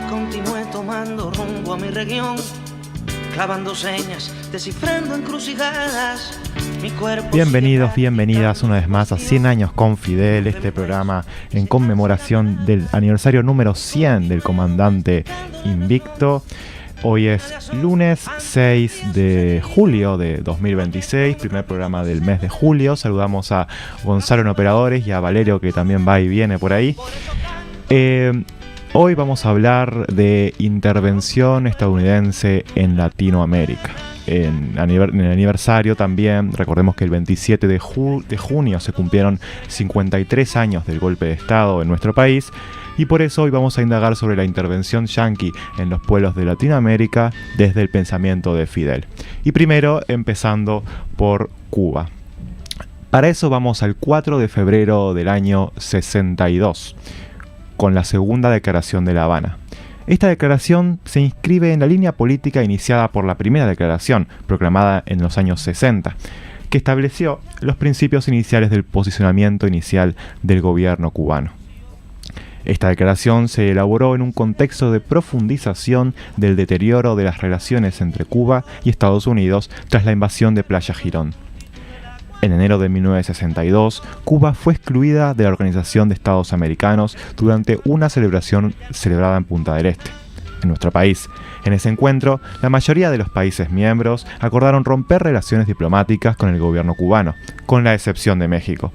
Continué tomando rumbo a mi región, clavando señas, descifrando encrucijadas. Mi cuerpo. Bienvenidos, bienvenidas una vez más a 100 años con Fidel, este programa en conmemoración del aniversario número 100 del comandante invicto. Hoy es lunes 6 de julio de 2026, primer programa del mes de julio. Saludamos a Gonzalo en Operadores y a Valerio, que también va y viene por ahí. Hoy vamos a hablar de intervención estadounidense en Latinoamérica. En el aniversario también, recordemos que el 27 de junio se cumplieron 53 años del golpe de Estado en nuestro país, y por eso hoy vamos a indagar sobre la intervención yanqui en los pueblos de Latinoamérica desde el pensamiento de Fidel. Y primero, empezando por Cuba. Para eso vamos al 4 de febrero del año 62, con la segunda declaración de La Habana. Esta declaración se inscribe en la línea política iniciada por la primera declaración, proclamada en los años 60, que estableció los principios iniciales del posicionamiento inicial del gobierno cubano. Esta declaración se elaboró en un contexto de profundización del deterioro de las relaciones entre Cuba y Estados Unidos tras la invasión de Playa Girón. En enero de 1962, Cuba fue excluida de la Organización de Estados Americanos durante una celebración celebrada en Punta del Este, en nuestro país. En ese encuentro, la mayoría de los países miembros acordaron romper relaciones diplomáticas con el gobierno cubano, con la excepción de México.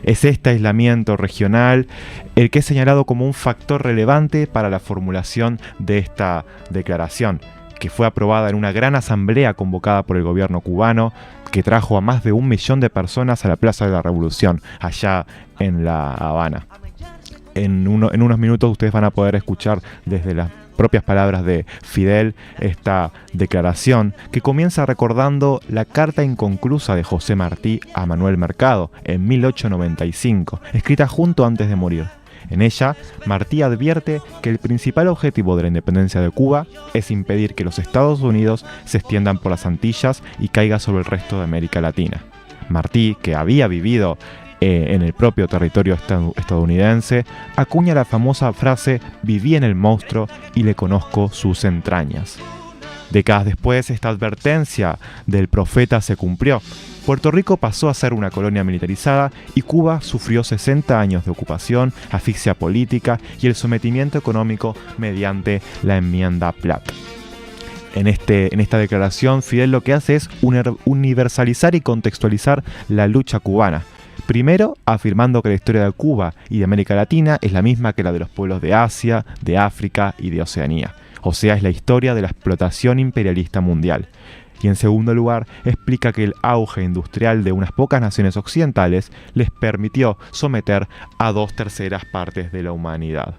Es este aislamiento regional el que es señalado como un factor relevante para la formulación de esta declaración, que fue aprobada en una gran asamblea convocada por el gobierno cubano, que trajo a más de 1 millón de personas a la Plaza de la Revolución, allá en La Habana. En unos minutos ustedes van a poder escuchar desde las propias palabras de Fidel esta declaración, que comienza recordando la carta inconclusa de José Martí a Manuel Mercado en 1895, escrita justo antes de morir. En ella, Martí advierte que el principal objetivo de la independencia de Cuba es impedir que los Estados Unidos se extiendan por las Antillas y caiga sobre el resto de América Latina. Martí, que había vivido en el propio territorio estadounidense, acuña la famosa frase «viví en el monstruo y le conozco sus entrañas». Décadas después, esta advertencia del profeta se cumplió. Puerto Rico pasó a ser una colonia militarizada y Cuba sufrió 60 años de ocupación, asfixia política y el sometimiento económico mediante la enmienda Platt. En esta declaración, Fidel lo que hace es universalizar y contextualizar la lucha cubana. Primero, afirmando que la historia de Cuba y de América Latina es la misma que la de los pueblos de Asia, de África y de Oceanía. O sea, es la historia de la explotación imperialista mundial. Y en segundo lugar, explica que el auge industrial de unas pocas naciones occidentales les permitió someter a 2/3 partes de la humanidad.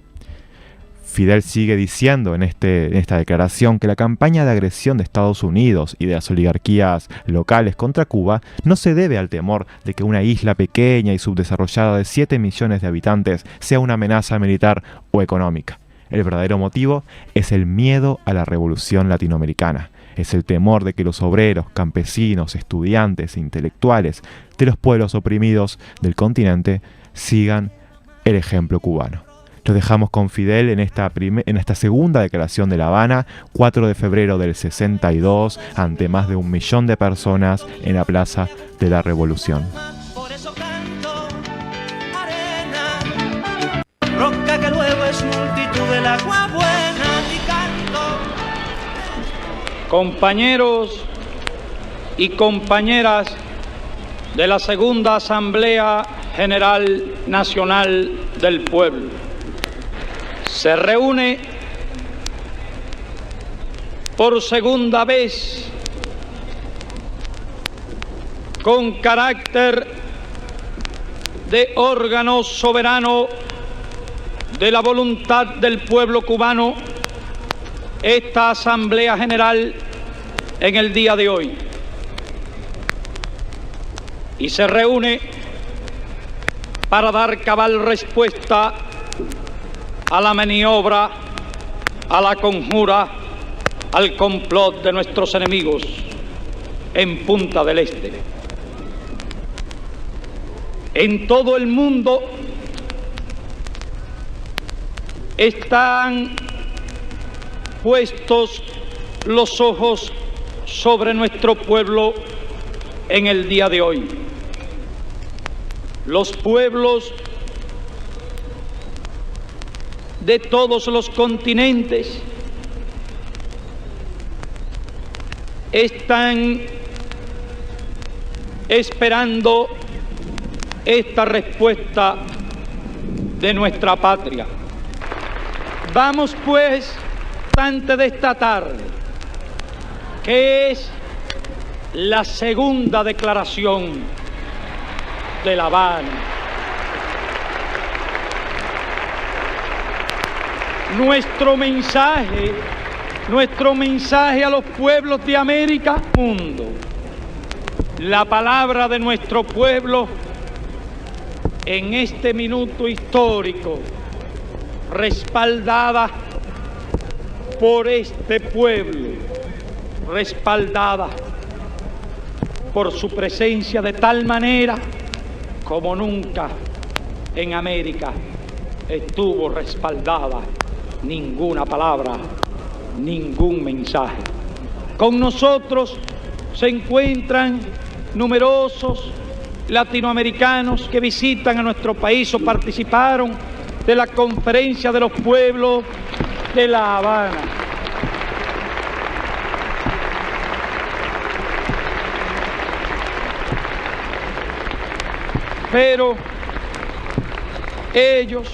Fidel sigue diciendo en esta declaración que la campaña de agresión de Estados Unidos y de las oligarquías locales contra Cuba no se debe al temor de que una isla pequeña y subdesarrollada de 7 millones de habitantes sea una amenaza militar o económica. El verdadero motivo es el miedo a la revolución latinoamericana. Es el temor de que los obreros, campesinos, estudiantes e intelectuales de los pueblos oprimidos del continente sigan el ejemplo cubano. Los dejamos con Fidel en esta segunda declaración de La Habana, 4 de febrero del 62, ante más de 1 millón de personas en la Plaza de la Revolución. Por eso canto, arena, roca que luego es multitud del agua buena, y canto. Compañeros y compañeras de la Segunda Asamblea General Nacional del Pueblo, se reúne por segunda vez con carácter de órgano soberano de la voluntad del pueblo cubano esta Asamblea General en el día de hoy. Y se reúne para dar cabal respuesta a la maniobra, a la conjura, al complot de nuestros enemigos en Punta del Este. En todo el mundo están puestos los ojos sobre nuestro pueblo en el día de hoy. Los pueblos de todos los continentes están esperando esta respuesta de nuestra patria. Vamos pues, antes de esta tarde, que es la segunda declaración de La Habana. Nuestro mensaje a los pueblos de América y mundo. La palabra de nuestro pueblo en este minuto histórico, respaldada por este pueblo, respaldada por su presencia de tal manera como nunca en América estuvo respaldada ninguna palabra, ningún mensaje. Con nosotros se encuentran numerosos latinoamericanos que visitan a nuestro país o participaron de la Conferencia de los Pueblos de La Habana. Pero ellos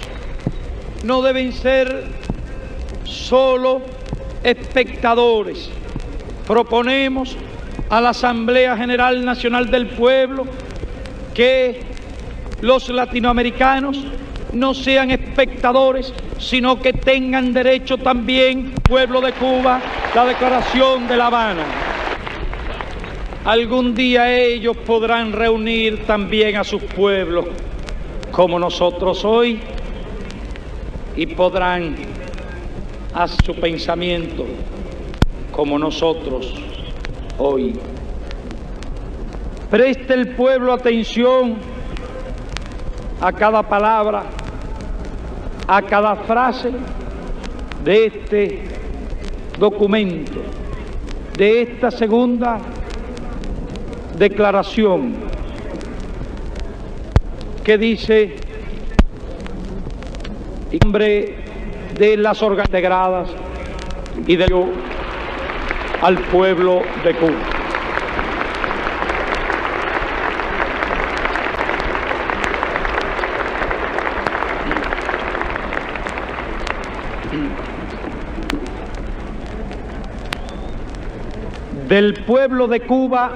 no deben ser solo espectadores. Proponemos a la Asamblea General Nacional del Pueblo que los latinoamericanos no sean espectadores, sino que tengan derecho también, pueblo de Cuba, la Declaración de La Habana. Algún día ellos podrán reunir también a sus pueblos, como nosotros hoy, y podrán hacer su pensamiento, como nosotros hoy. Preste el pueblo atención a cada palabra, a cada frase de este documento, de esta segunda declaración que dice: en nombre de las organizaciones integradas y de al pueblo de Cuba. Del pueblo de Cuba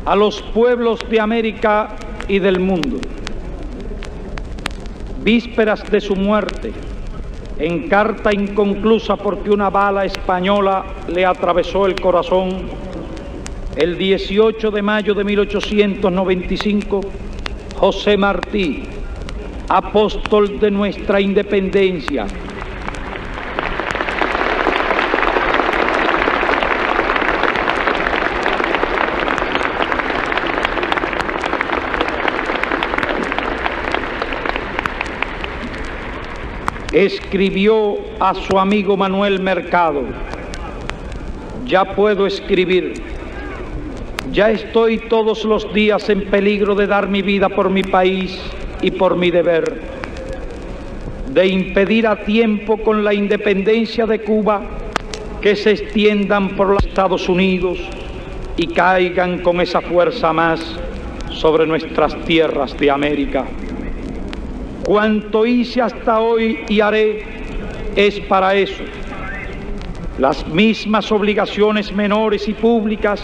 a los pueblos de América y del mundo. Vísperas de su muerte, en carta inconclusa porque una bala española le atravesó el corazón, el 18 de mayo de 1895, José Martí, apóstol de nuestra independencia, escribió a su amigo Manuel Mercado: ya puedo escribir, ya estoy todos los días en peligro de dar mi vida por mi país y por mi deber, de impedir a tiempo con la independencia de Cuba que se extiendan por los Estados Unidos y caigan con esa fuerza más sobre nuestras tierras de América. Cuanto hice hasta hoy y haré es para eso. Las mismas obligaciones menores y públicas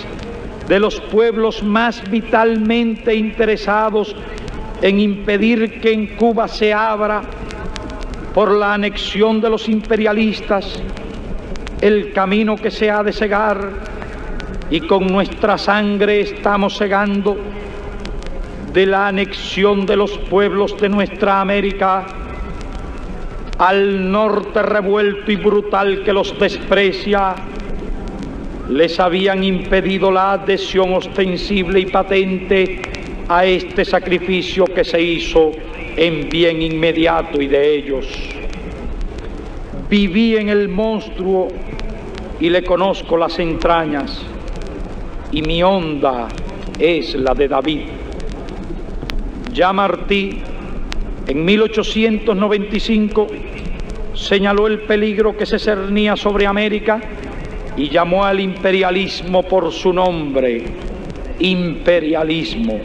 de los pueblos más vitalmente interesados en impedir que en Cuba se abra, por la anexión de los imperialistas, el camino que se ha de cegar, y con nuestra sangre estamos cegando, de la anexión de los pueblos de nuestra América al norte revuelto y brutal que los desprecia, les habían impedido la adhesión ostensible y patente a este sacrificio que se hizo en bien inmediato y de ellos. viví en el monstruo y le conozco las entrañas, y mi onda es la de David. Ya Martí, en 1895, señaló el peligro que se cernía sobre América y llamó al imperialismo por su nombre, imperialismo.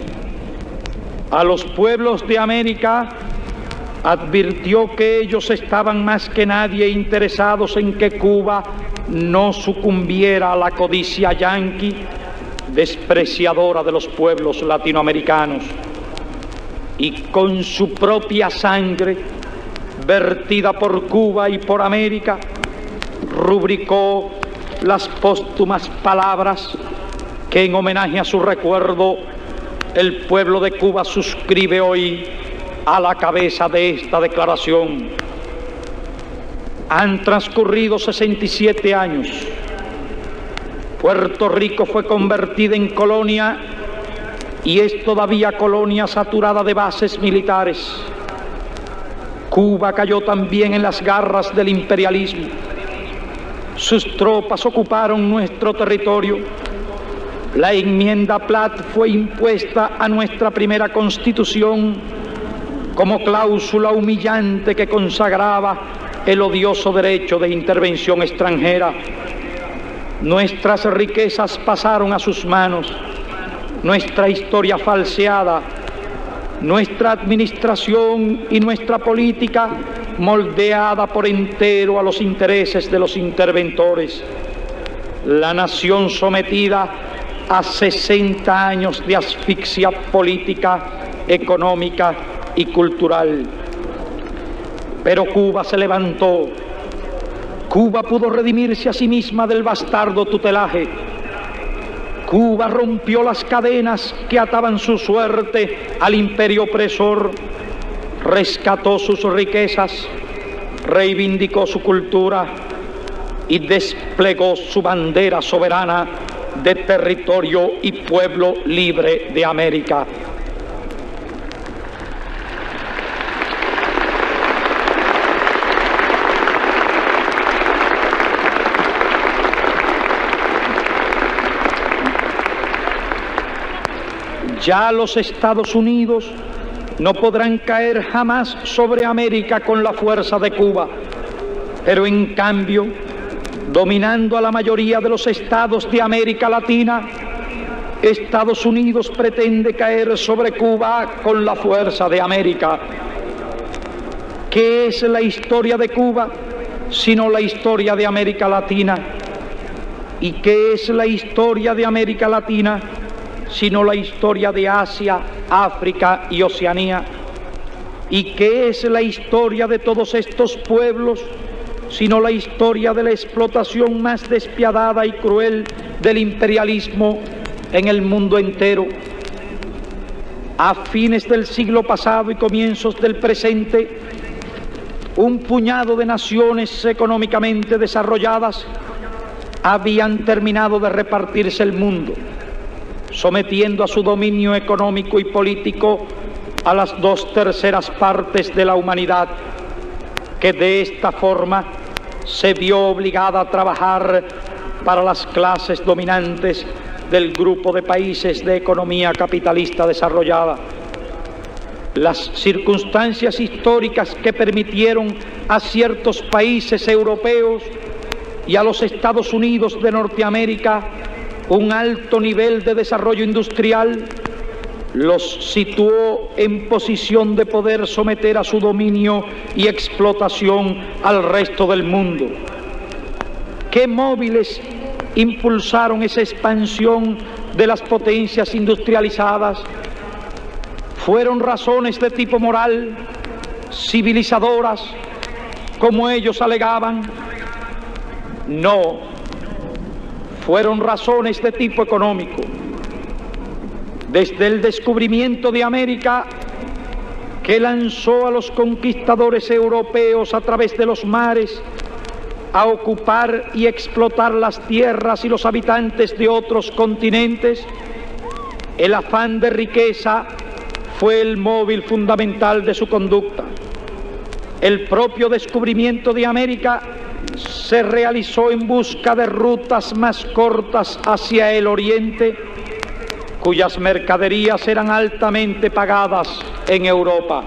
A los pueblos de América advirtió que ellos estaban más que nadie interesados en que Cuba no sucumbiera a la codicia yanqui, despreciadora de los pueblos latinoamericanos, y con su propia sangre, vertida por Cuba y por América, rubricó las póstumas palabras que en homenaje a su recuerdo el pueblo de Cuba suscribe hoy a la cabeza de esta declaración. Han transcurrido 67 años. Puerto Rico fue convertida en colonia y es todavía colonia saturada de bases militares. Cuba cayó también en las garras del imperialismo. Sus tropas ocuparon nuestro territorio. La enmienda Platt fue impuesta a nuestra primera Constitución como cláusula humillante que consagraba el odioso derecho de intervención extranjera. Nuestras riquezas pasaron a sus manos, nuestra historia falseada, nuestra administración y nuestra política moldeada por entero a los intereses de los interventores. La nación sometida a 60 años de asfixia política, económica y cultural. Pero Cuba se levantó. Cuba pudo redimirse a sí misma del bastardo tutelaje. Cuba rompió las cadenas que ataban su suerte al imperio opresor, rescató sus riquezas, reivindicó su cultura y desplegó su bandera soberana de territorio y pueblo libre de América. Ya los Estados Unidos no podrán caer jamás sobre América con la fuerza de Cuba, pero en cambio, dominando a la mayoría de los estados de América Latina, Estados Unidos pretende caer sobre Cuba con la fuerza de América. ¿Qué es la historia de Cuba sino la historia de América Latina? ¿Y qué es la historia de América Latina sino la historia de Asia, África y Oceanía? ¿Y qué es la historia de todos estos pueblos sino la historia de la explotación más despiadada y cruel del imperialismo en el mundo entero? A fines del siglo pasado y comienzos del presente, un puñado de naciones económicamente desarrolladas habían terminado de repartirse el mundo, sometiendo a su dominio económico y político a las 2/3 partes de la humanidad, que de esta forma se vio obligada a trabajar para las clases dominantes del grupo de países de economía capitalista desarrollada. Las circunstancias históricas que permitieron a ciertos países europeos y a los Estados Unidos de Norteamérica un alto nivel de desarrollo industrial los situó en posición de poder someter a su dominio y explotación al resto del mundo. ¿Qué móviles impulsaron esa expansión de las potencias industrializadas? ¿Fueron razones de tipo moral, civilizadoras, como ellos alegaban? No, fueron razones de tipo económico. Desde el descubrimiento de América, que lanzó a los conquistadores europeos a través de los mares a ocupar y explotar las tierras y los habitantes de otros continentes, el afán de riqueza fue el móvil fundamental de su conducta. El propio descubrimiento de América se realizó en busca de rutas más cortas hacia el oriente, cuyas mercaderías eran altamente pagadas en Europa.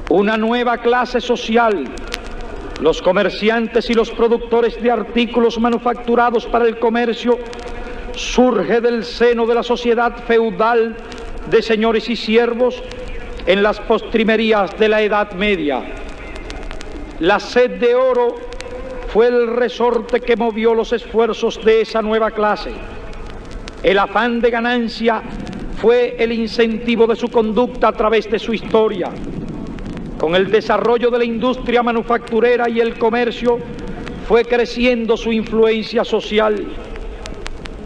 Una nueva clase social, los comerciantes y los productores de artículos manufacturados para el comercio, surge del seno de la sociedad feudal de señores y siervos en las postrimerías de la Edad Media. La sed de oro fue el resorte que movió los esfuerzos de esa nueva clase. El afán de ganancia fue el incentivo de su conducta a través de su historia. Con el desarrollo de la industria manufacturera y el comercio fue creciendo su influencia social.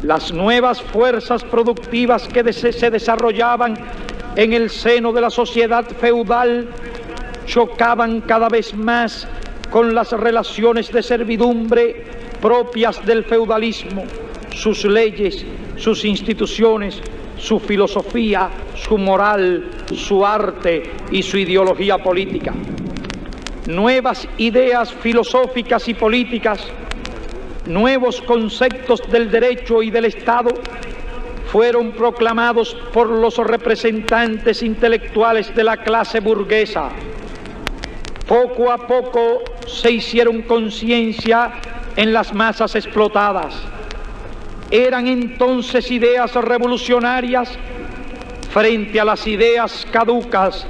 Las nuevas fuerzas productivas que se desarrollaban en el seno de la sociedad feudal chocaban cada vez más con las relaciones de servidumbre propias del feudalismo, sus leyes, sus instituciones, su filosofía, su moral, su arte y su ideología política. Nuevas ideas filosóficas y políticas, nuevos conceptos del derecho y del Estado fueron proclamados por los representantes intelectuales de la clase burguesa. Poco a poco se hicieron conciencia en las masas explotadas. Eran entonces ideas revolucionarias frente a las ideas caducas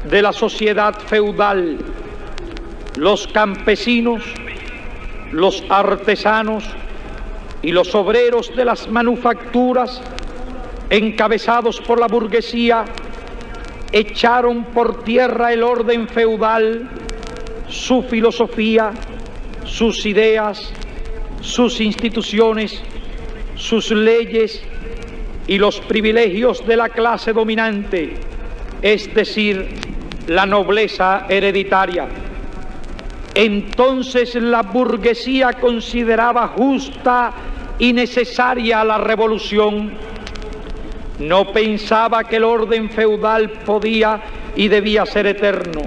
de la sociedad feudal. Los campesinos, los artesanos y los obreros de las manufacturas, encabezados por la burguesía, echaron por tierra el orden feudal, su filosofía, sus ideas, sus instituciones, sus leyes y los privilegios de la clase dominante, es decir, la nobleza hereditaria. Entonces la burguesía consideraba justa y necesaria la revolución. No pensaba que el orden feudal podía y debía ser eterno,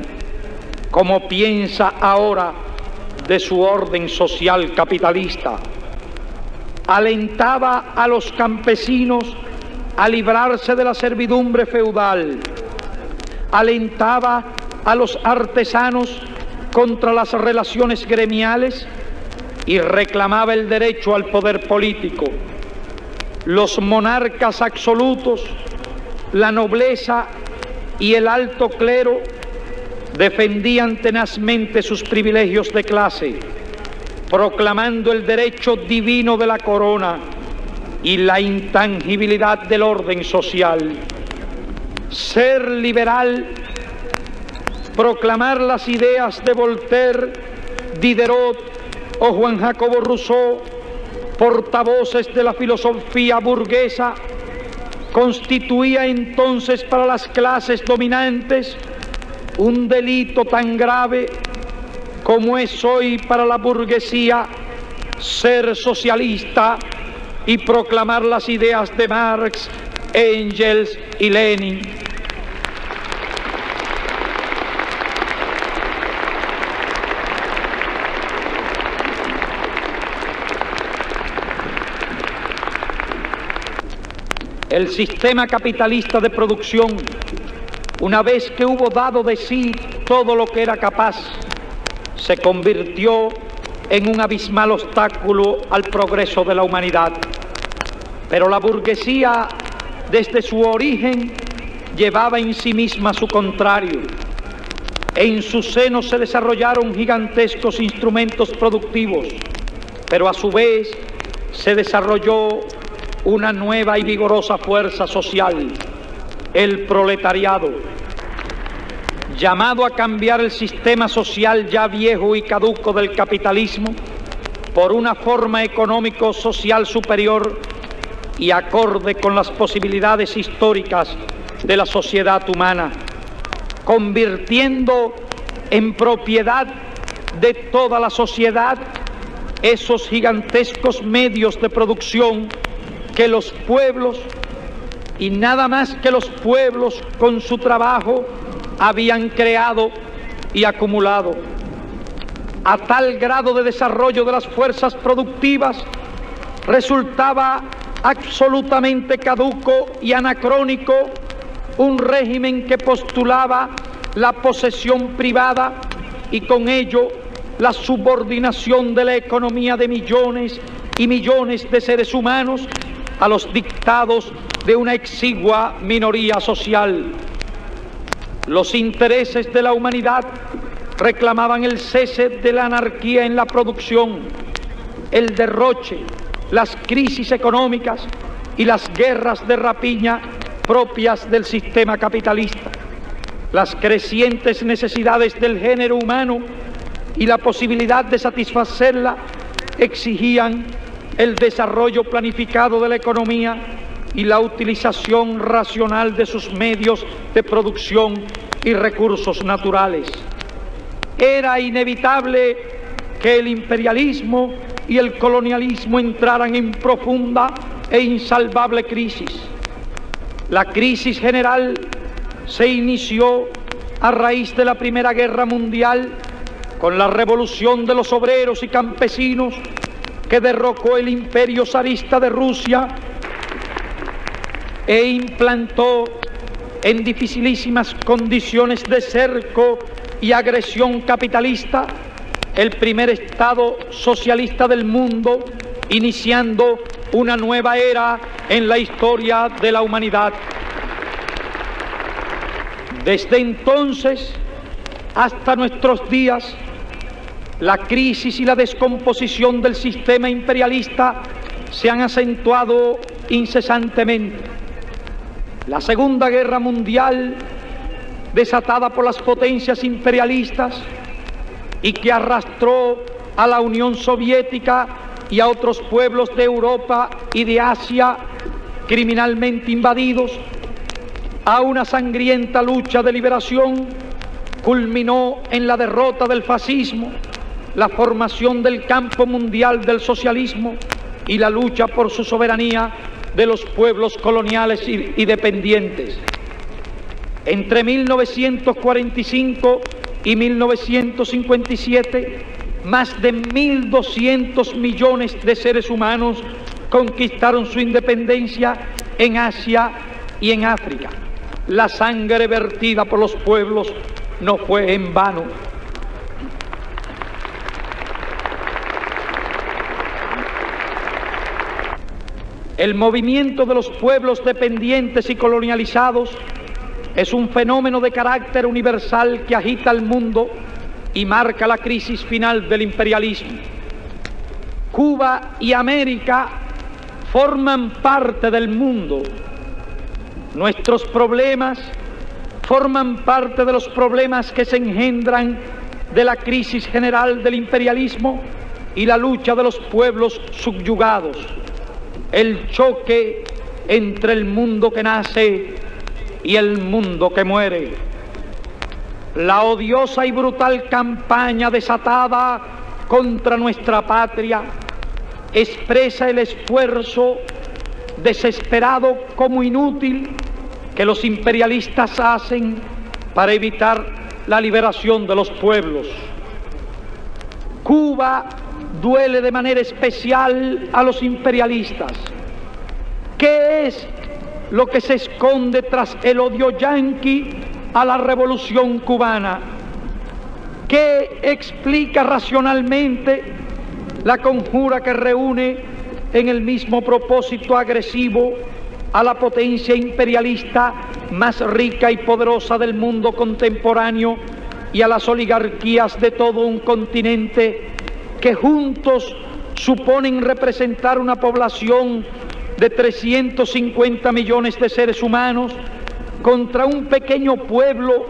como piensa ahora de su orden social capitalista. Alentaba a los campesinos a librarse de la servidumbre feudal. Alentaba a los artesanos contra las relaciones gremiales y reclamaba el derecho al poder político. Los monarcas absolutos, la nobleza y el alto clero defendían tenazmente sus privilegios de clase, proclamando el derecho divino de la corona y la intangibilidad del orden social. Ser liberal, proclamar las ideas de Voltaire, Diderot o Juan Jacobo Rousseau, portavoces de la filosofía burguesa, constituía entonces para las clases dominantes un delito tan grave como es hoy para la burguesía ser socialista y proclamar las ideas de Marx, Engels y Lenin. El sistema capitalista de producción, una vez que hubo dado de sí todo lo que era capaz, se convirtió en un abismal obstáculo al progreso de la humanidad. Pero la burguesía, desde su origen, llevaba en sí misma su contrario. En su seno se desarrollaron gigantescos instrumentos productivos, pero a su vez se desarrolló una nueva y vigorosa fuerza social, el proletariado, llamado a cambiar el sistema social ya viejo y caduco del capitalismo por una forma económico-social superior y acorde con las posibilidades históricas de la sociedad humana, convirtiendo en propiedad de toda la sociedad esos gigantescos medios de producción que los pueblos, y nada más que los pueblos con su trabajo, habían creado y acumulado. A tal grado de desarrollo de las fuerzas productivas resultaba absolutamente caduco y anacrónico un régimen que postulaba la posesión privada y con ello la subordinación de la economía de millones y millones de seres humanos a los dictados de una exigua minoría social. Los intereses de la humanidad reclamaban el cese de la anarquía en la producción, el derroche, las crisis económicas y las guerras de rapiña propias del sistema capitalista, las crecientes necesidades del género humano y la posibilidad de satisfacerla exigían el desarrollo planificado de la economía y la utilización racional de sus medios de producción y recursos naturales. Era inevitable que el imperialismo y el colonialismo entraran en profunda e insalvable crisis. La crisis general se inició a raíz de la Primera Guerra Mundial con la revolución de los obreros y campesinos que derrocó el imperio zarista de Rusia e implantó en dificilísimas condiciones de cerco y agresión capitalista el primer Estado socialista del mundo, iniciando una nueva era en la historia de la humanidad. Desde entonces hasta nuestros días, la crisis y la descomposición del sistema imperialista se han acentuado incesantemente. La Segunda Guerra Mundial, desatada por las potencias imperialistas y que arrastró a la Unión Soviética y a otros pueblos de Europa y de Asia criminalmente invadidos, a una sangrienta lucha de liberación, culminó en la derrota del fascismo, la formación del campo mundial del socialismo y la lucha por su soberanía de los pueblos coloniales y dependientes. Entre 1945 y 1957, más de 1.200 millones de seres humanos conquistaron su independencia en Asia y en África. La sangre vertida por los pueblos no fue en vano. El movimiento de los pueblos dependientes y colonializados es un fenómeno de carácter universal que agita al mundo y marca la crisis final del imperialismo. Cuba y América forman parte del mundo. Nuestros problemas forman parte de los problemas que se engendran de la crisis general del imperialismo y la lucha de los pueblos subyugados. El choque entre el mundo que nace y el mundo que muere. La odiosa y brutal campaña desatada contra nuestra patria expresa el esfuerzo desesperado como inútil que los imperialistas hacen para evitar la liberación de los pueblos. Cuba duele de manera especial a los imperialistas. ¿Qué es lo que se esconde tras el odio yanqui a la revolución cubana? ¿Qué explica racionalmente la conjura que reúne en el mismo propósito agresivo a la potencia imperialista más rica y poderosa del mundo contemporáneo y a las oligarquías de todo un continente que juntos suponen representar una población de 350 millones de seres humanos contra un pequeño pueblo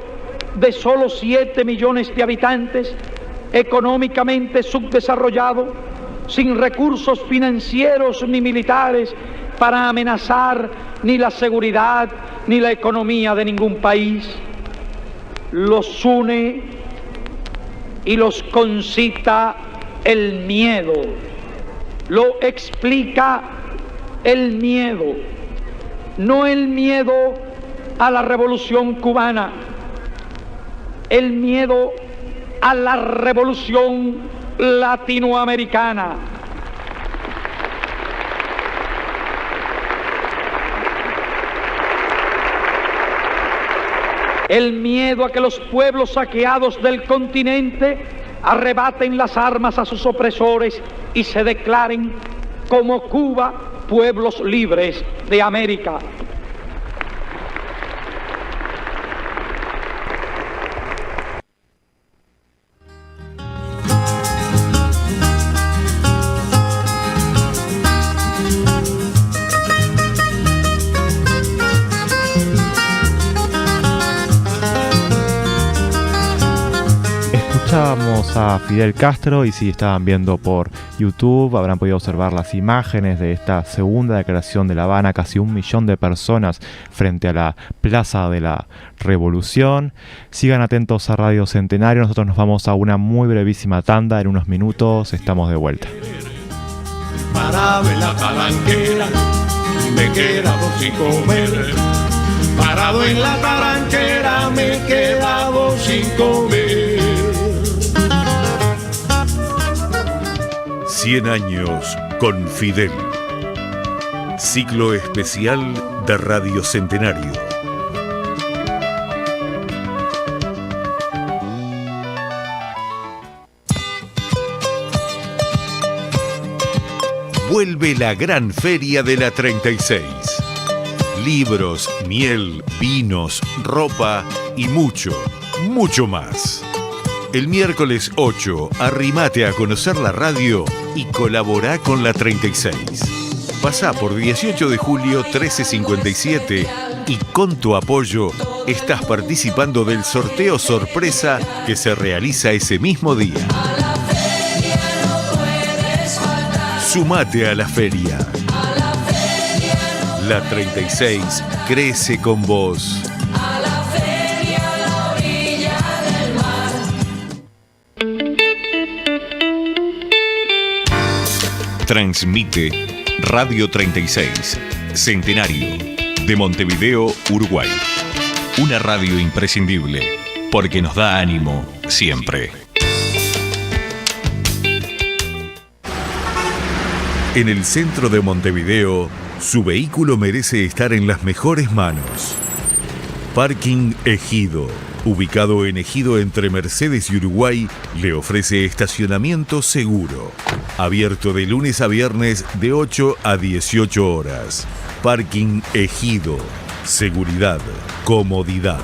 de solo 7 millones de habitantes, económicamente subdesarrollado, sin recursos financieros ni militares para amenazar ni la seguridad ni la economía de ningún país? Los une y los concita el miedo, lo explica el miedo, no el miedo a la revolución cubana, el miedo a la revolución latinoamericana. El miedo a que los pueblos saqueados del continente arrebaten las armas a sus opresores y se declaren como Cuba pueblos libres de América. Escuchábamos a Fidel Castro y si estaban viendo por YouTube habrán podido observar las imágenes de esta segunda declaración de La Habana, casi 1 millón de personas frente a la Plaza de la Revolución. Sigan atentos a Radio Centenario, nosotros nos vamos a una muy brevísima tanda, en unos minutos estamos de vuelta. Parado en la talanquera, me he quedado sin comer. Parado en la talanquera, me he quedado sin comer. 100 años con Fidel. Ciclo especial de Radio Centenario. Vuelve la gran feria de la 36. Libros, miel, vinos, ropa y mucho, mucho más. El miércoles 8, arrimate a conocer la radio y colaborá con la 36. Pasá por 18 de julio 1357 y con tu apoyo estás participando del sorteo sorpresa que se realiza ese mismo día. Sumate a la feria. La 36 crece con vos. Transmite Radio 36, Centenario, de Montevideo, Uruguay. Una radio imprescindible, porque nos da ánimo siempre. En el centro de Montevideo, su vehículo merece estar en las mejores manos. Parking Ejido, ubicado en Ejido entre Mercedes y Uruguay, le ofrece estacionamiento seguro. Abierto de lunes a viernes de 8 a 18 horas. Parking Ejido. Seguridad, comodidad.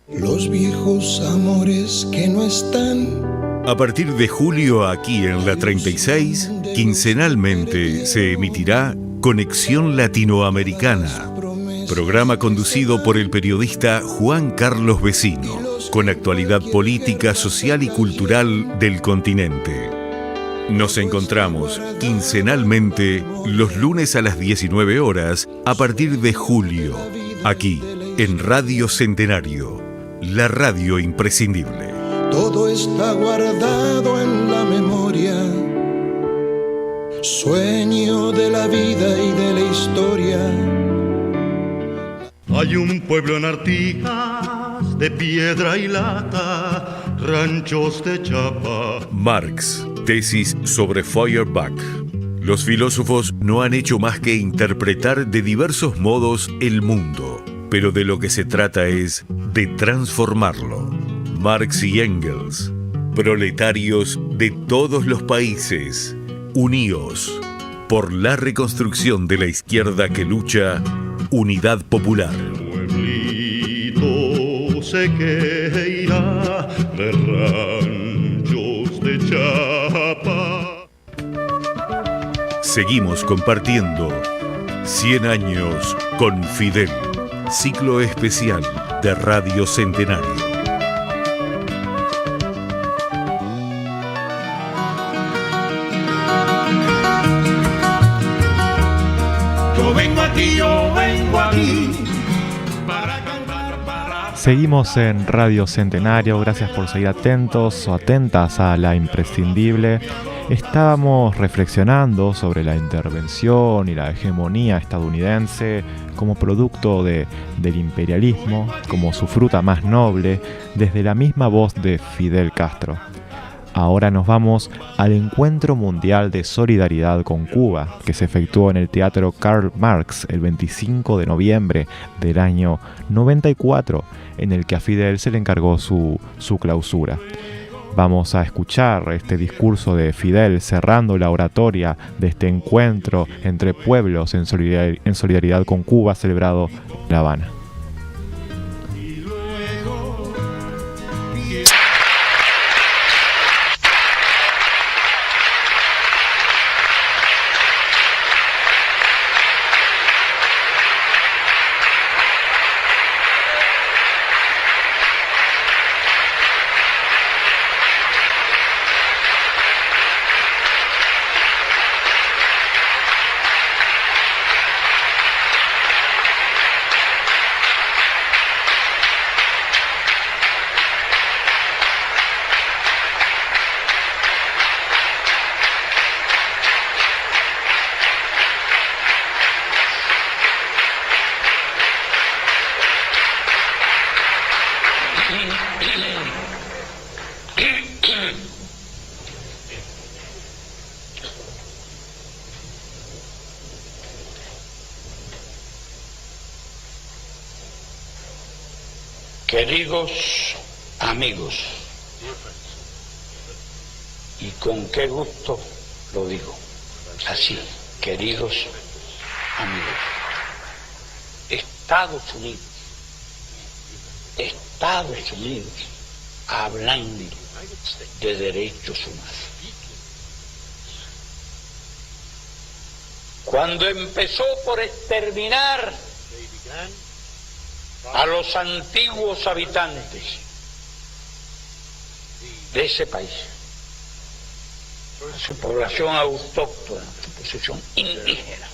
Los viejos amores que no están. A partir de julio, aquí en la 36, quincenalmente se emitirá Conexión Latinoamericana. Programa conducido por el periodista Juan Carlos Vecino, con actualidad política, social y cultural del continente. Nos encontramos quincenalmente los lunes a las 19 horas a partir de julio, aquí en Radio Centenario, la radio imprescindible. Todo está guardado en la memoria, sueño de la vida y de la historia. Hay un pueblo en Artigas de piedra y lata, ranchos de chapa. Marx, tesis sobre Feuerbach. Los filósofos no han hecho más que interpretar de diversos modos el mundo, pero de lo que se trata es de transformarlo. Marx y Engels, proletarios de todos los países, uníos por la reconstrucción de la izquierda que lucha, unidad popular. El pueblito sé que irá de ranchos de chapa. Seguimos compartiendo 100 años con Fidel, ciclo especial de Radio Centenario. Yo vengo aquí para cantar, para Seguimos en Radio Centenario, gracias por seguir atentos o atentas a La Imprescindible. Estábamos reflexionando sobre la intervención y la hegemonía estadounidense como producto del imperialismo, como su fruta más noble, desde la misma voz de Fidel Castro. Ahora nos vamos al Encuentro Mundial de Solidaridad con Cuba, que se efectuó en el Teatro Karl Marx el 25 de noviembre del año 94, en el que a Fidel se le encargó su clausura. Vamos a escuchar este discurso de Fidel cerrando la oratoria de este encuentro entre pueblos en solidaridad con Cuba celebrado en La Habana. Queridos amigos, y con qué gusto lo digo, así, queridos amigos, Estados Unidos, hablando de derechos humanos. Cuando empezó por exterminar a los antiguos habitantes de ese país, a su población autóctona, su posesión indígena.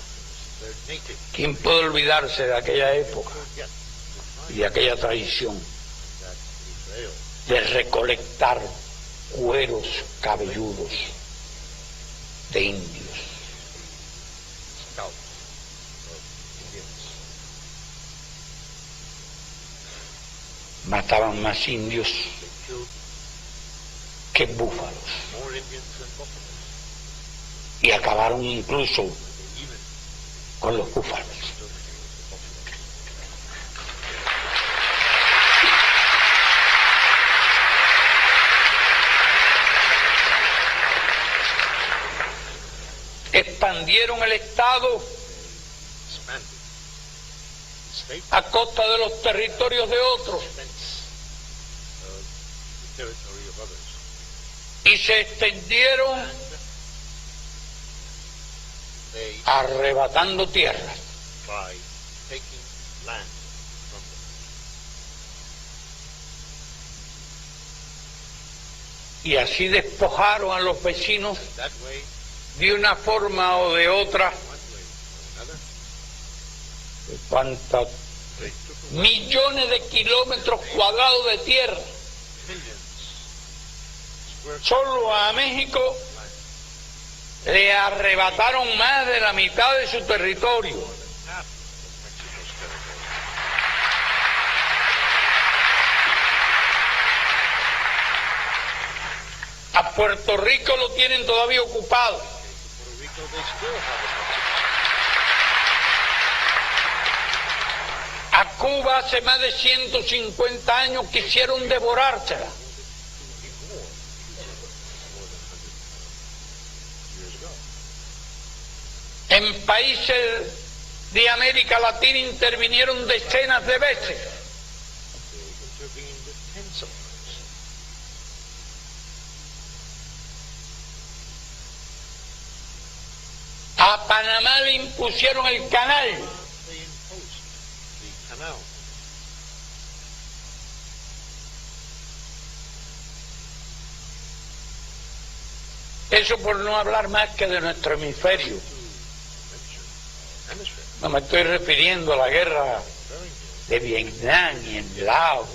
¿Quién puede olvidarse de aquella época y de aquella tradición de recolectar cueros cabelludos de indios? Mataban más indios que búfalos y acabaron incluso con los búfalos. Expandieron el Estado a costa de los territorios de otros y se extendieron arrebatando tierras. Y así despojaron a los vecinos de una forma o de otra de cuántos millones de kilómetros cuadrados de tierra. Solo a México le arrebataron más de la mitad de su territorio. A Puerto Rico lo tienen todavía ocupado. A Cuba hace más de 150 años quisieron devorársela. En países de América Latina intervinieron decenas de veces. A Panamá le impusieron el canal. Eso por no hablar más que de nuestro hemisferio. No me estoy refiriendo a la guerra de Vietnam y en Laos,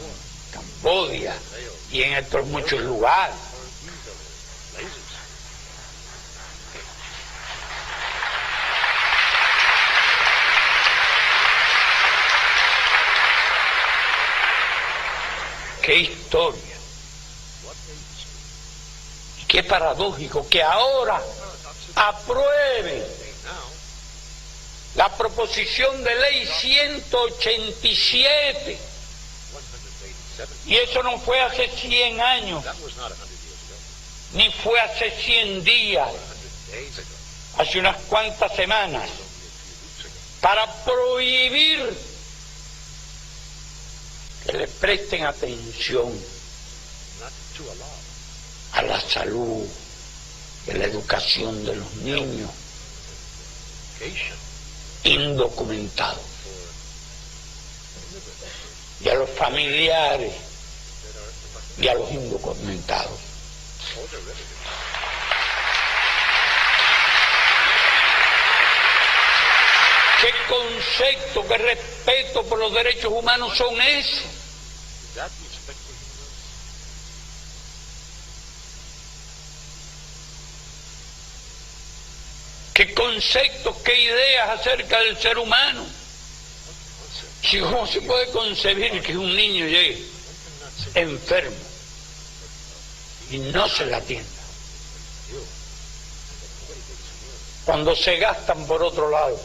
Camboya y en otros muchos lugares. ¡Qué historia! Y qué paradójico que ahora aprueben la proposición de ley 187. Y eso no fue hace 100 años, ni fue hace 100 días, hace unas cuantas semanas, para prohibir que le presten atención a la salud y a la educación de los niños indocumentados y a los familiares y a los indocumentados. ¿Qué concepto, qué respeto por los derechos humanos son esos? ¿Qué conceptos, qué ideas acerca del ser humano? Si ¿cómo se puede concebir que un niño llegue enfermo y no se le atienda? Cuando se gastan por otro lado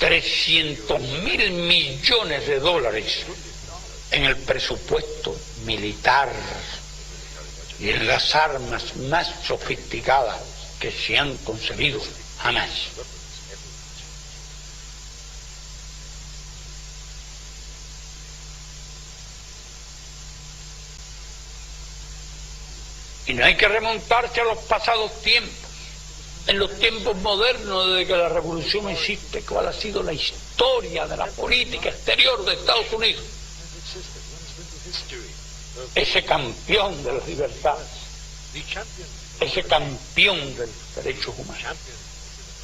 300.000 millones de dólares en el presupuesto militar y en las armas más sofisticadas que se han concebido jamás. Y no hay que remontarse a los pasados tiempos. En los tiempos modernos, desde que la revolución existe, ¿cuál ha sido la historia de la política exterior de Estados Unidos? Ese campeón de las libertades, ese campeón de los derechos humanos.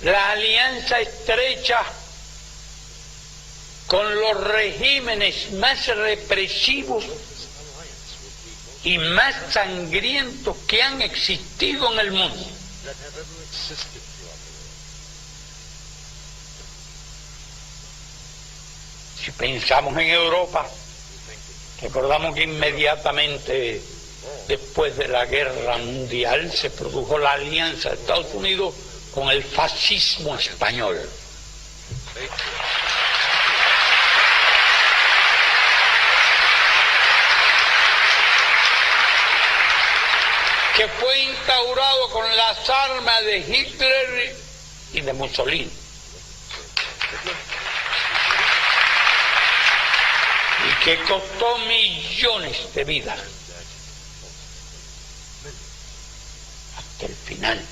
La alianza estrecha con los regímenes más represivos y más sangrientos que han existido en el mundo. Si pensamos en Europa, recordamos que inmediatamente después de la Guerra Mundial se produjo la alianza de Estados Unidos con el fascismo español. Que fue instaurado con las armas de Hitler y de Mussolini. Y que costó millones de vidas hasta el final.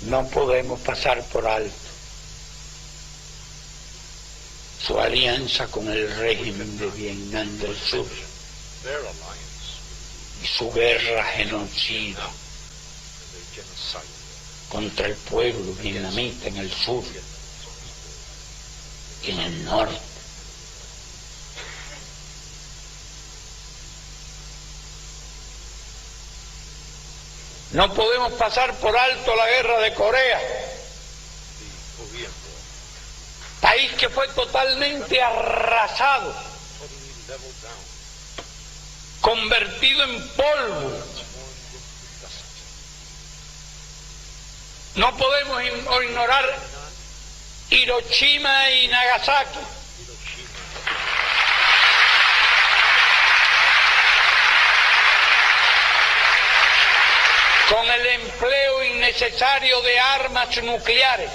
No podemos pasar por alto su alianza con el régimen de Vietnam del Sur y su guerra genocida contra el pueblo vietnamita en el sur y en el norte. No podemos pasar por alto la guerra de Corea, país que fue totalmente arrasado, convertido en polvo. No podemos ignorar Hiroshima y Nagasaki. Con el empleo innecesario de armas nucleares.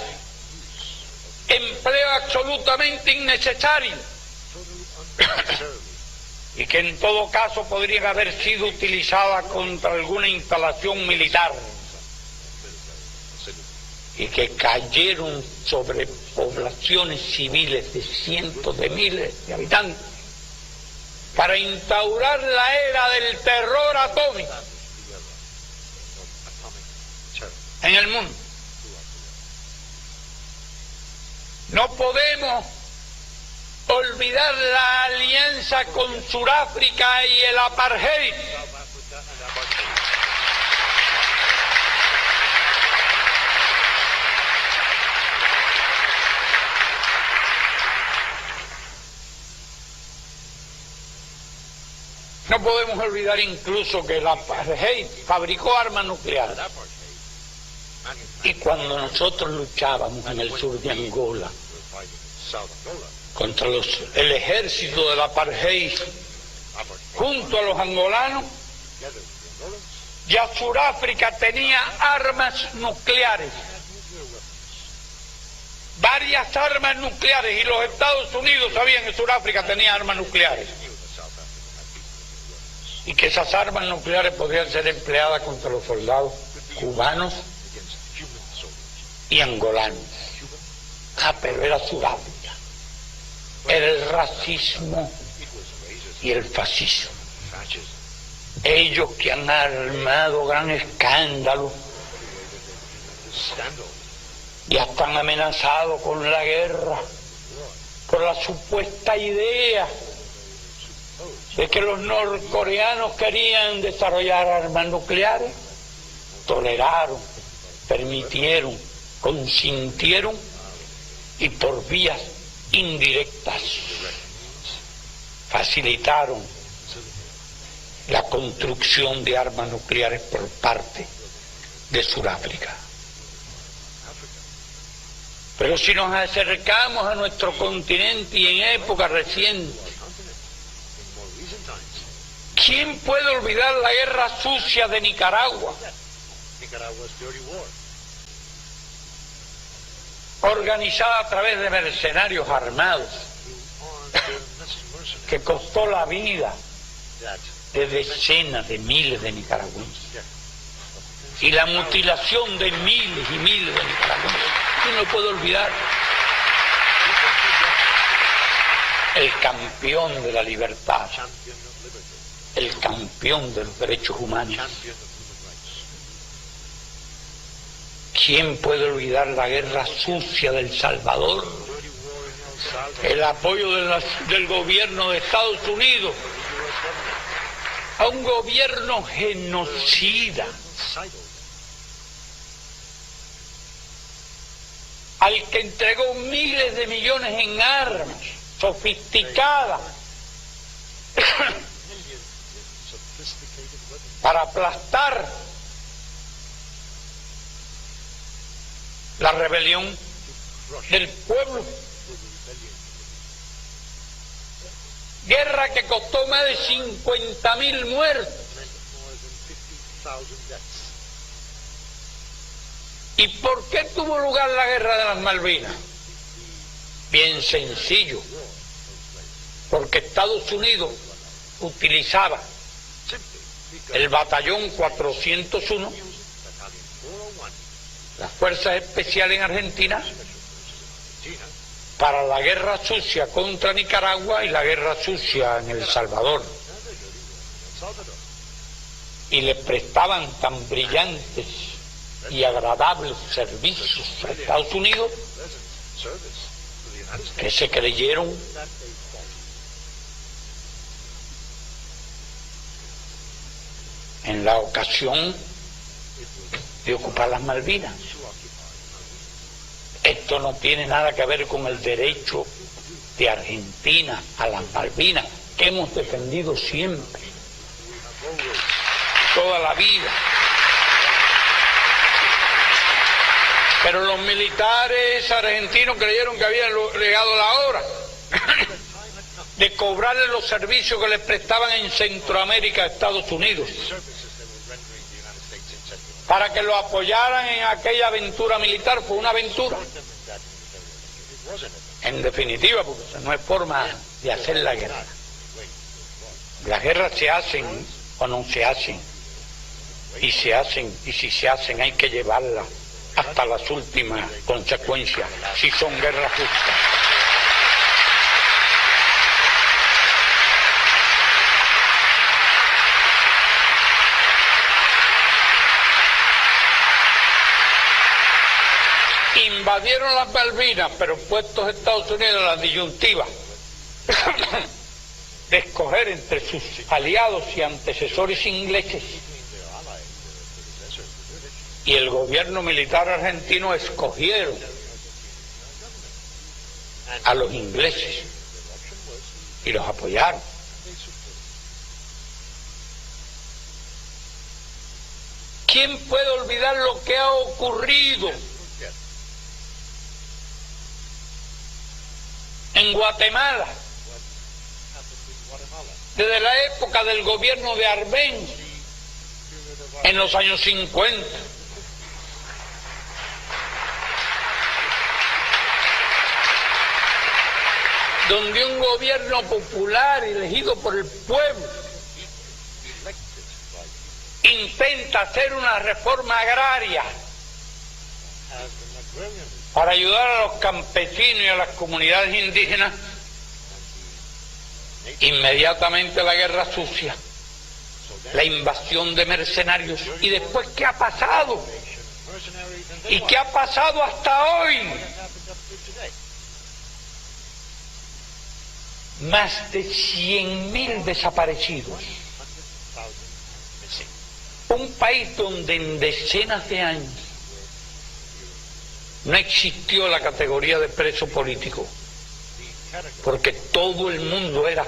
Empleo absolutamente innecesario y que en todo caso podrían haber sido utilizadas contra alguna instalación militar y que cayeron sobre poblaciones civiles de cientos de miles de habitantes para instaurar la era del terror atómico en el mundo. No podemos olvidar la alianza con Sudáfrica y el apartheid. No podemos olvidar incluso que el apartheid fabricó armas nucleares. Y cuando nosotros luchábamos en el sur de Angola contra el ejército del apartheid junto a los angolanos, ya Sudáfrica tenía armas nucleares, varias armas nucleares, y los Estados Unidos sabían que Sudáfrica tenía armas nucleares y que esas armas nucleares podían ser empleadas contra los soldados cubanos y angolanos. Pero era Sudáfrica, era el racismo y el fascismo. Ellos que han armado gran escándalo y hasta han amenazado con la guerra por la supuesta idea de que los norcoreanos querían desarrollar armas nucleares, toleraron, permitieron, consintieron y por vías indirectas facilitaron la construcción de armas nucleares por parte de Sudáfrica. Pero si nos acercamos a nuestro continente y en época reciente, ¿quién puede olvidar la guerra sucia de Nicaragua? Organizada a través de mercenarios armados, que costó la vida de decenas de miles de nicaragüenses y la mutilación de miles y miles de nicaragüenses. ¿Quién no puede olvidar? El campeón de la libertad, el campeón de los derechos humanos. ¿Quién puede olvidar la guerra sucia del Salvador? El apoyo del gobierno de Estados Unidos a un gobierno genocida, al que entregó miles de millones en armas sofisticadas para aplastar la rebelión del pueblo. Guerra que costó más de 50.000 muertos. ¿Y por qué tuvo lugar la guerra de las Malvinas? Bien sencillo, porque Estados Unidos utilizaba el batallón 401, las fuerzas especiales en Argentina, para la guerra sucia contra Nicaragua y la guerra sucia en El Salvador. Y le prestaban tan brillantes y agradables servicios a Estados Unidos que se creyeron en la ocasión de ocupar las Malvinas. Esto no tiene nada que ver con el derecho de Argentina a las Malvinas, que hemos defendido siempre, toda la vida. Pero los militares argentinos creyeron que habían llegado la hora de cobrarle los servicios que les prestaban en Centroamérica a Estados Unidos, para que lo apoyaran en aquella aventura militar. Fue una aventura, en definitiva, porque no es forma de hacer la guerra. Las guerras se hacen o no se hacen, y se hacen, y si se hacen hay que llevarlas hasta las últimas consecuencias, si son guerras justas. Y invadieron las Malvinas, pero puestos Estados Unidos en la disyuntiva de escoger entre sus aliados y antecesores ingleses, y el gobierno militar argentino escogieron a los ingleses y los apoyaron. ¿Quién puede olvidar lo que ha ocurrido en Guatemala desde la época del gobierno de Arbenz en los años 50? Donde un gobierno popular elegido por el pueblo intenta hacer una reforma agraria para ayudar a los campesinos y a las comunidades indígenas. Inmediatamente la guerra sucia, la invasión de mercenarios. ¿Y después qué ha pasado? ¿Y qué ha pasado hasta hoy? Más de 100.000 desaparecidos. Un país donde en decenas de años no existió la categoría de preso político, porque todo el mundo era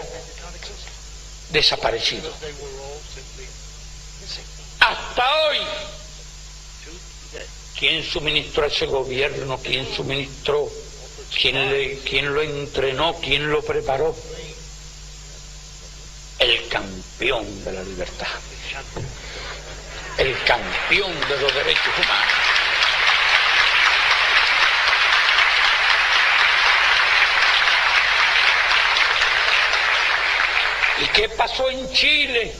desaparecido. Hasta hoy, ¿quién suministró a ese gobierno? ¿Quién suministró? ¿Quién lo entrenó? ¿Quién lo preparó? El campeón de la libertad, el campeón de los derechos humanos. ¿Y qué pasó en Chile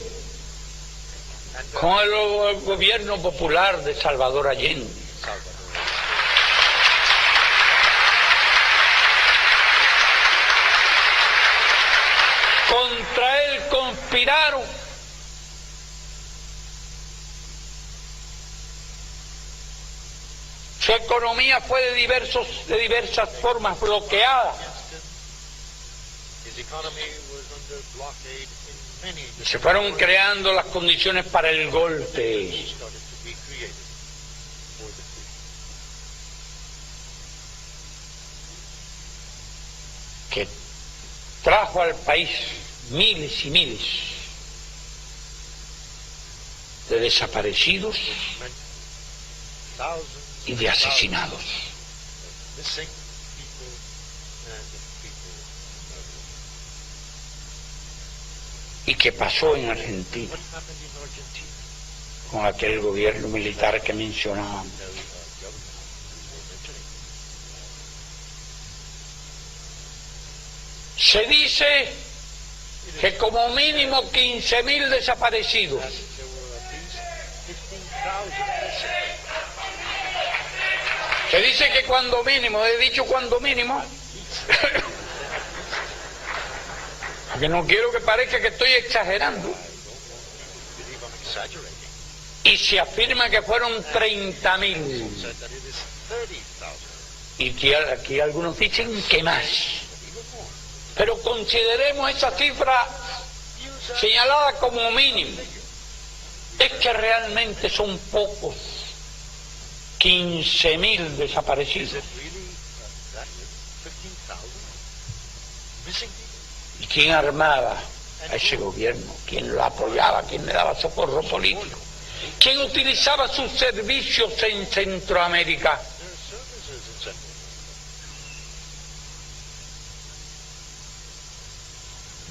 con el gobierno popular de Salvador Allende? Contra él conspiraron su economía fue de diversas formas bloqueada. Se fueron creando las condiciones para el golpe. Que trajo al país miles y miles de desaparecidos y de asesinados. ¿Y qué pasó en Argentina con aquel gobierno militar que mencionábamos? Se dice que como mínimo 15.000 desaparecidos. Se dice que cuando mínimo, he dicho cuando mínimo, porque no quiero que parezca que estoy exagerando. Y se afirma que fueron 30.000. Y que aquí algunos dicen que más. Pero consideremos esa cifra señalada como mínimo. Es que realmente son pocos. 15.000 desaparecidos. ¿Y quién armaba a ese gobierno? ¿Quién lo apoyaba? ¿Quién le daba socorro político? ¿Quién utilizaba sus servicios en Centroamérica?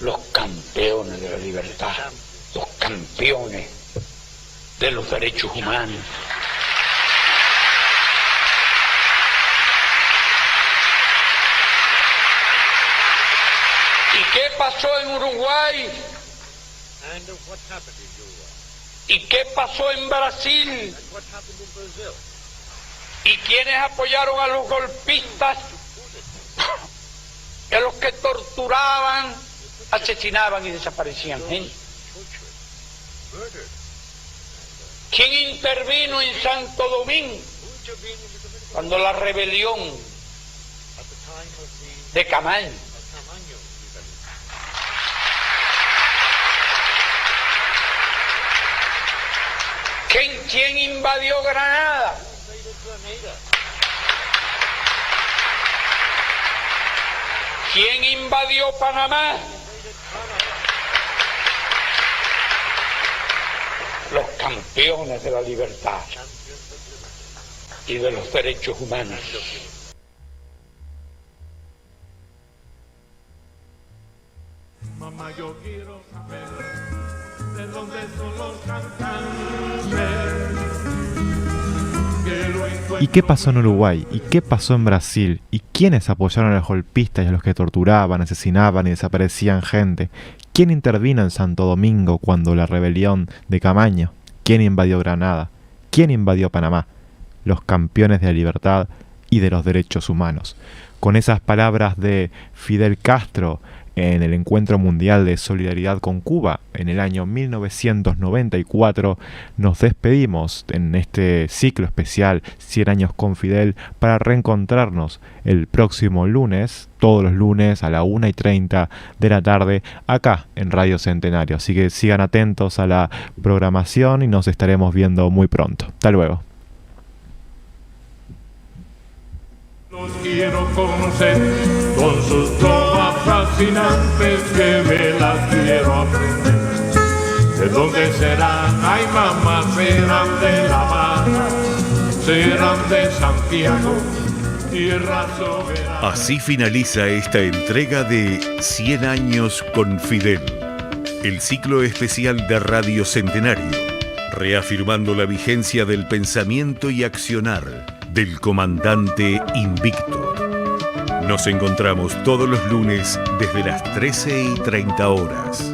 Los campeones de la libertad, los campeones de los derechos humanos. ¿Y qué pasó en Uruguay? ¿Y qué pasó en Brasil? ¿Y quiénes apoyaron a los golpistas? A los que torturaban, asesinaban y desaparecían gente. ¿Quién intervino en Santo Domingo cuando la rebelión de Camaño ¿Quién invadió Granada? ¿Quién invadió Panamá? Los campeones de la libertad y de los derechos humanos. Mamá, yo quiero saber de dónde son los cantantes. ¿Y qué pasó en Uruguay? ¿Y qué pasó en Brasil? ¿Y quiénes apoyaron a los golpistas y a los que torturaban, asesinaban y desaparecían gente? ¿Quién intervino en Santo Domingo cuando la rebelión de Camaño? ¿Quién invadió Granada? ¿Quién invadió Panamá? Los campeones de la libertad y de los derechos humanos. Con esas palabras de Fidel Castro en el Encuentro Mundial de Solidaridad con Cuba en el año 1994, nos despedimos en este ciclo especial 100 años con Fidel, para reencontrarnos el próximo lunes, todos los lunes a la 1:30 de la tarde, acá en Radio Centenario. Así que sigan atentos a la programación y nos estaremos viendo muy pronto. Hasta luego. Los quiero conocer con sus trovas fascinantes, que me las quiero aprender. ¿De dónde serán? Ay, mamá, serán de La Habana, serán de Santiago, tierra soberana. Así finaliza esta entrega de 100 años con Fidel, el ciclo especial de Radio Centenario, reafirmando la vigencia del pensamiento y accionar del comandante invicto. Nos encontramos todos los lunes desde las 13:30 horas.